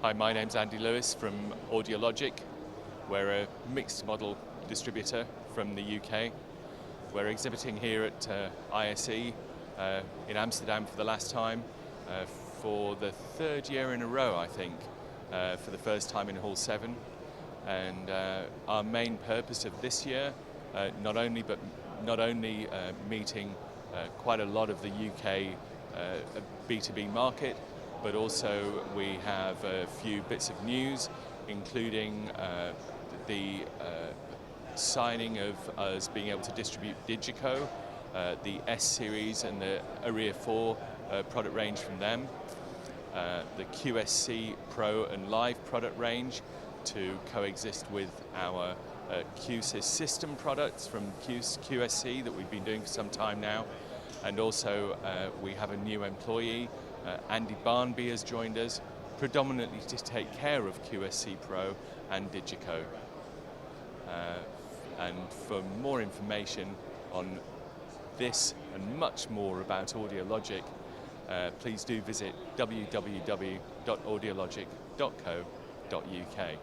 Hi, my name's Andy Lewis from Audiologic. We're a mixed model distributor from the UK. We're exhibiting here at ISE in Amsterdam for the last time, for the third year in a row, I think, for the first time in Hall 7. And our main purpose of this year, not only meeting quite a lot of the UK B2B market, but also we have a few bits of news, including the signing of us being able to distribute Digico, the S series and the rAVe product range from them, the QSC Pro and Live product range to coexist with our QSys system products from QSC that we've been doing for some time now. And also we have a new employee, Andy Barnby has joined us, predominantly to take care of QSC Pro and Digico. And for more information on this and much more about Audiologic, please do visit www.audiologic.co.uk.